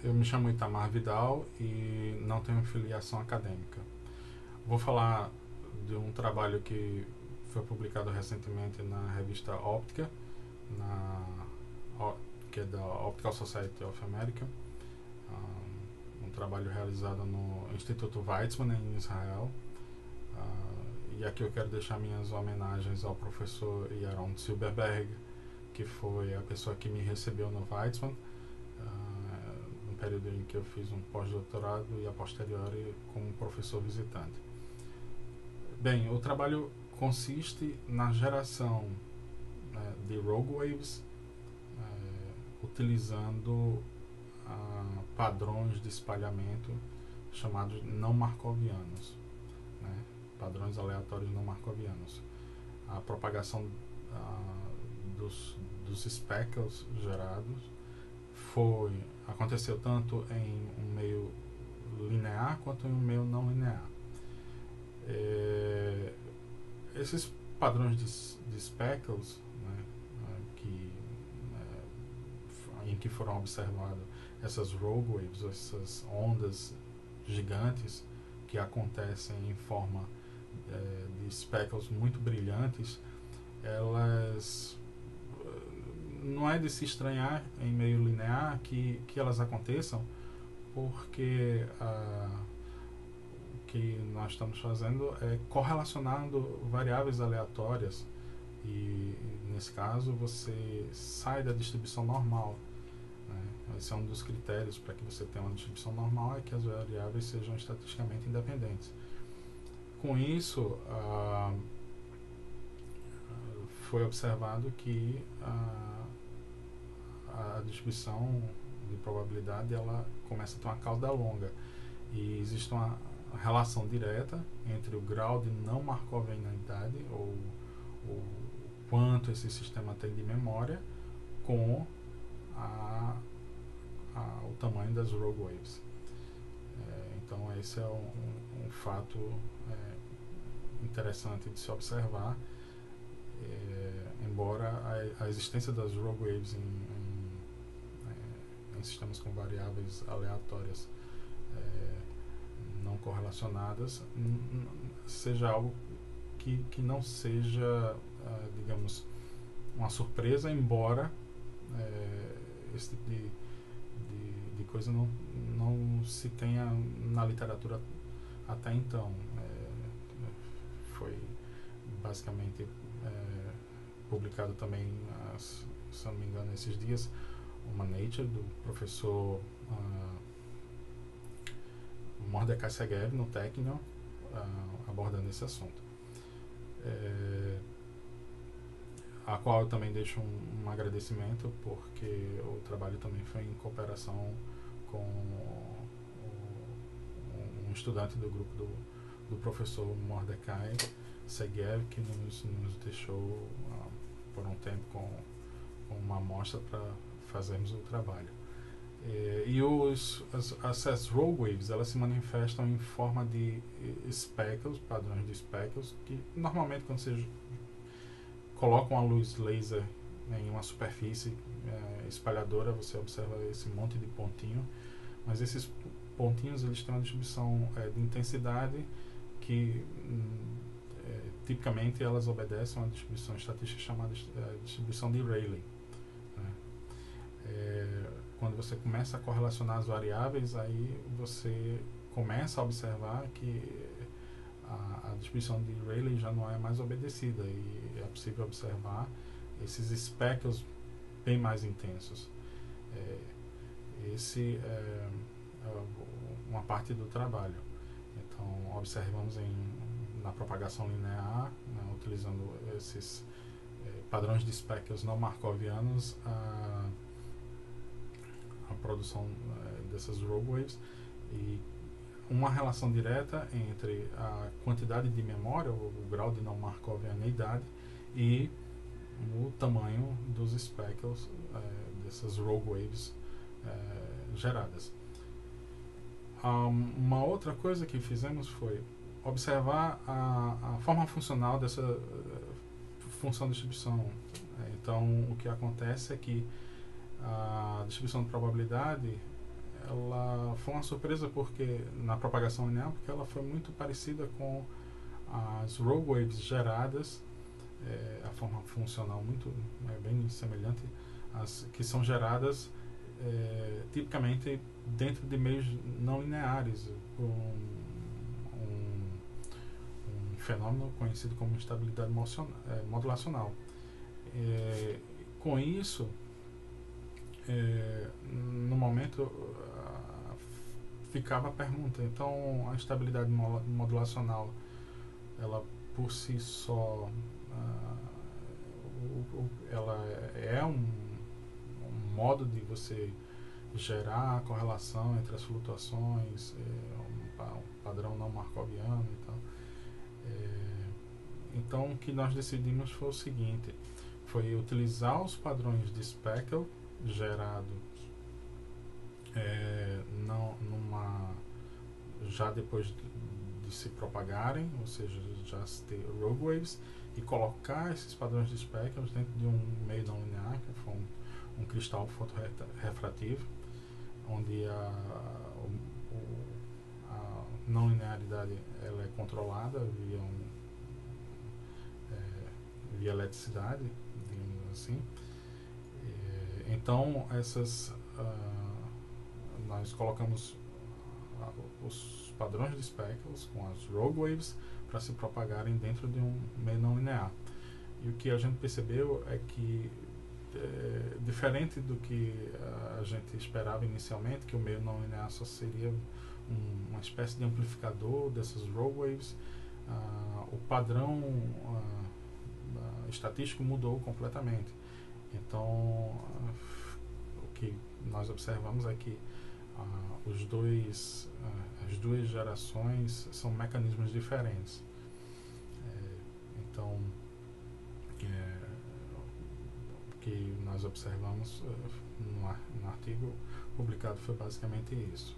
Eu me chamo Itamar Vidal e não tenho filiação acadêmica. Vou falar de um trabalho que foi publicado recentemente na revista Óptica, na, que é da Optical Society of America, um trabalho realizado no Instituto Weizmann em Israel. E aqui eu quero deixar minhas homenagens ao professor Yaron Silberberg, que foi a pessoa que me recebeu no Weizmann, no período em que eu fiz um pós-doutorado e a posteriori como professor visitante. Bem, o trabalho consiste na geração de rogue waves utilizando padrões de espalhamento chamados não markovianos, padrões aleatórios não markovianos. A propagação dos speckles gerados aconteceu tanto em um meio linear quanto em um meio não linear. Esses padrões de speckles, em que foram observadas essas rogue waves, essas ondas gigantes que acontecem em forma de speckles muito brilhantes, elas não é de se estranhar em meio linear que elas aconteçam, porque o que nós estamos fazendo é correlacionando variáveis aleatórias, e nesse caso você sai da distribuição normal. Esse é um dos critérios para que você tenha uma distribuição normal, é que as variáveis sejam estatisticamente independentes. Com isso, foi observado que a distribuição de probabilidade ela começa a ter uma cauda longa, e existe uma relação direta entre o grau de não markovianidade, ou quanto esse sistema tem de memória, com o tamanho das rogue waves. Então esse é um fato interessante de se observar, embora a existência das rogue waves em sistemas com variáveis aleatórias não correlacionadas seja algo que não seja, digamos, uma surpresa, embora esse tipo de coisa não se tenha na literatura até então. Foi basicamente publicado também, se não me engano, esses dias, uma Nature do professor Mordecai Segev no Technion, abordando esse assunto, a qual eu também deixo um agradecimento, porque o trabalho também foi em cooperação com um estudante do grupo do professor Mordecai Segev, que nos deixou por um tempo com uma amostra para fazermos o trabalho. E essas rogue waves, elas se manifestam em forma de speckles, padrões de speckles, que normalmente quando você coloca uma luz laser em uma superfície espalhadora, você observa esse monte de pontinho, mas esses pontinhos eles têm uma distribuição de intensidade que tipicamente elas obedecem a uma distribuição estatística chamada distribuição de Rayleigh. Quando você começa a correlacionar as variáveis, aí você começa a observar que a distribuição de Rayleigh já não é mais obedecida, e é possível observar esses speckles bem mais intensos. Esse é uma parte do trabalho. Então, observamos na propagação linear, utilizando esses padrões de speckles não markovianos, a produção dessas rogue waves, e uma relação direta entre a quantidade de memória, o grau de não markovianidade, e o tamanho dos speckles dessas rogue waves geradas. Uma outra coisa que fizemos foi observar a forma funcional dessa função de distribuição. Então, o que acontece é que a distribuição de probabilidade ela foi uma surpresa porque na propagação linear, porque ela foi muito parecida com as rogue waves geradas, a forma funcional muito bem semelhante às que são geradas tipicamente dentro de meios não lineares, por um fenômeno conhecido como instabilidade modulacional. Com isso, no momento ficava a pergunta, então a instabilidade modulacional, ela por si só, ela é um modo de você gerar a correlação entre as flutuações, um padrão não markoviano e tal. Então o que nós decidimos foi o seguinte, foi utilizar os padrões de Speckle gerados já depois de se propagarem, ou seja, já se ter rogue waves, e colocar esses padrões de Speckle dentro de um meio não linear, que foi um cristal fotorrefrativo, onde a não linearidade ela é controlada via eletricidade, digamos assim. Então nós colocamos os padrões de speckles com as rogue waves para se propagarem dentro de um meio não linear. E o que a gente percebeu é que, diferente do que a gente esperava inicialmente, que o meio não linear só seria uma espécie de amplificador dessas rogue waves, o padrão estatístico mudou completamente. Então, o que nós observamos é que as duas gerações são mecanismos diferentes. Então, o que nós observamos no artigo publicado foi basicamente isso.